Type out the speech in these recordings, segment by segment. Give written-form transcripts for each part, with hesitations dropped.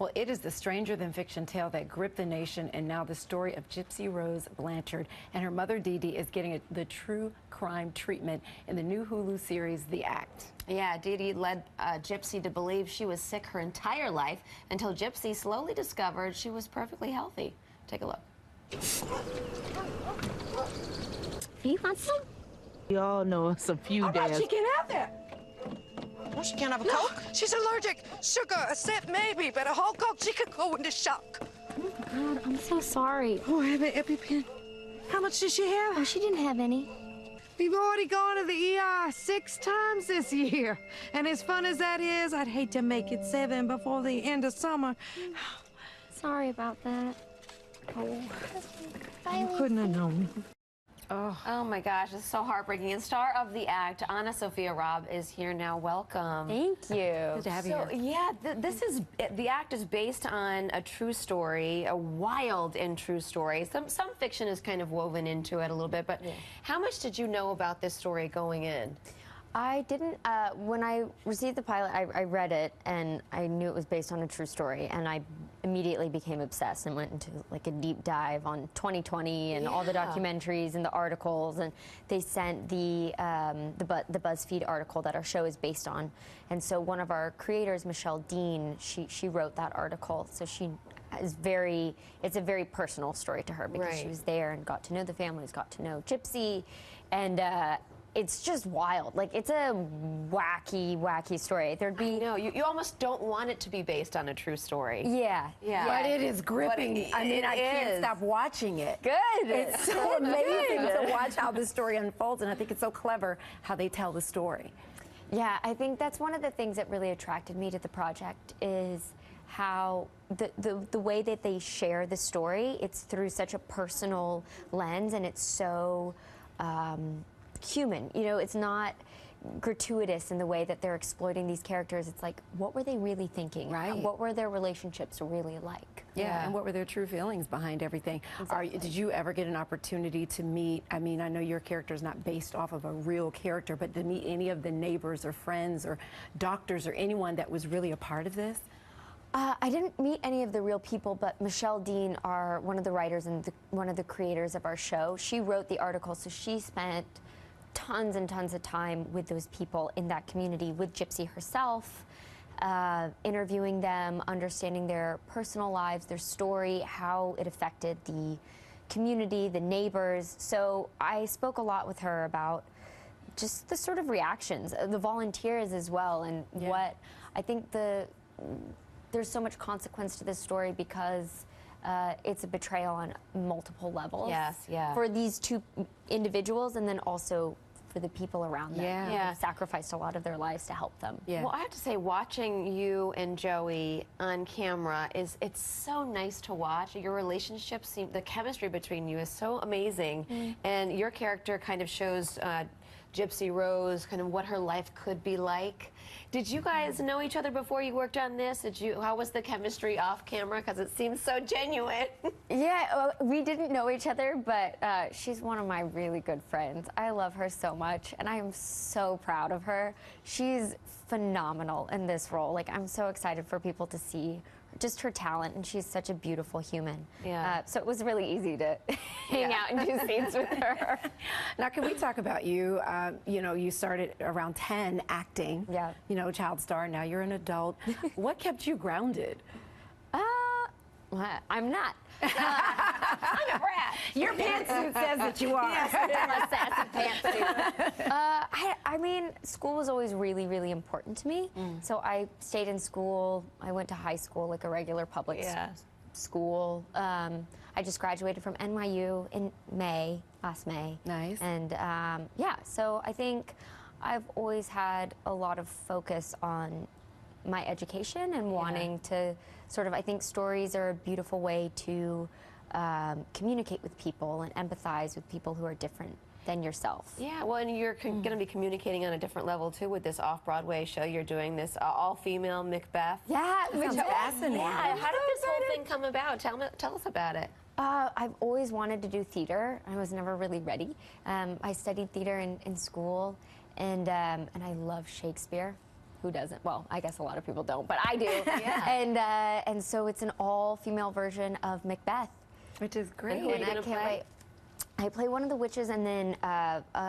Well, it is the stranger-than-fiction tale that gripped the nation, and now the story of Gypsy Rose Blanchard and her mother, Dee Dee, is getting the true crime treatment in the new Hulu series, The Act. Yeah, Dee Dee led Gypsy to believe she was sick her entire life until Gypsy slowly discovered she was perfectly healthy. Take a look. You want some? We all know it's a few days. She can't have that. No, she can't have a Coke. She's allergic. Sugar, a sip maybe, but a whole Coke, she could go into shock. Oh, God, I'm so sorry. Oh, I have an EpiPen. How much did she have? Oh, she didn't have any. We've already gone to the ER 6 times this year. And as fun as that is, I'd hate to make it 7 before the end of summer. Sorry about that. Oh, I couldn't have known. Oh my gosh, it's so heartbreaking. And star of The Act, AnnaSophia Robb, is here now. Welcome. thank you. Good to have you here. Yeah, The Act is based on a true story, a wild and true story. Some fiction is kind of woven into it a little bit, but how much did you know about this story going in? I didn't, when I received the pilot, I read it, and I knew it was based on a true story, and I immediately became obsessed and went into like a deep dive on 2020 and all the documentaries and the articles, and they sent the BuzzFeed article that our show is based on, and so one of our creators, Michelle Dean, she wrote that article, so she is it's a very personal story to her because she was there and got to know the families, got to know Gypsy, and it's just wild. Like, it's a wacky, wacky story. There'd be... No, you almost don't want it to be based on a true story. Yeah. But it is gripping. I mean, I can't stop watching it. Good. It's so amazing to watch how the story unfolds, and I think it's so clever how they tell the story. Yeah, I think that's one of the things that really attracted me to the project is how the way that they share the story, it's through such a personal lens, and it's so human. You know, it's not gratuitous in the way that they're exploiting these characters. It's like, what were they really thinking? Right. What were their relationships really like? Yeah, and what were their true feelings behind everything? Exactly. Did you ever get an opportunity to meet, I mean, I know your character is not based off of a real character, but to meet any of the neighbors or friends or doctors or anyone that was really a part of this? I didn't meet any of the real people, but Michelle Dean, one of the writers and one of the creators of our show, she wrote the article, so she spent tons and tons of time with those people in that community, with Gypsy herself, interviewing them, understanding their personal lives, their story, how it affected the community, the neighbors. So I spoke a lot with her about just the sort of reactions, the volunteers as well, and what I think there's so much consequence to this story because it's a betrayal on multiple levels. Yes, yeah. For these two individuals, and then also for the people around them. Yeah. Who sacrificed a lot of their lives to help them. Yeah. Well, I have to say, watching you and Joey on camera it's so nice to watch. Your relationship, the chemistry between you is so amazing, and your character kind of shows Gypsy Rose, kind of what her life could be like. Did you guys know each other before you worked on this? How was the chemistry off camera? Because it seems so genuine. Yeah, we didn't know each other, but she's one of my really good friends. I love her so much, and I am so proud of her. She's phenomenal in this role. Like, I'm so excited for people to see just her talent, and she's such a beautiful human. Yeah. So it was really easy to hang out and do scenes with her. Now, can we talk about you? You know, you started around 10 acting. Yeah. You know, child star. Now you're an adult. What kept you grounded? I'm not. I'm a brat. Your pantsuit says that you are. Yes, it is my sassy pantsuit. I mean, school was always really, really important to me. So I stayed in school. I went to high school, like a regular public school. I just graduated from NYU in last May. Nice. And yeah, so I think I've always had a lot of focus on my education and wanting to sort of, I think stories are a beautiful way to communicate with people and empathize with people who are different than yourself. Yeah, well, and you're going to be communicating on a different level, too, with this off-Broadway show. You're doing this all-female Macbeth. Yeah, which is fascinating. Yeah, how did this whole thing come about? Tell us about it. I've always wanted to do theater. I was never really ready. I studied theater in school, and I love Shakespeare. who doesn't? Well, I guess a lot of people don't, but I do. Yeah. And so it's an all-female version of Macbeth. Which is great. who are you And I gonna can't play? wait. I play one of the witches and then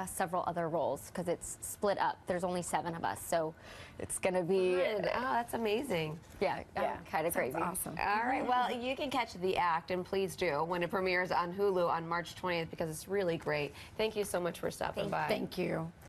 several other roles because it's split up. There's only 7 of us, so it's gonna be Good. Oh, that's amazing. kind of crazy. Awesome. All right. Well, you can catch The Act, and please do, when it premieres on Hulu on March 20th, because it's really great. Thank you so much for stopping by. Thank you.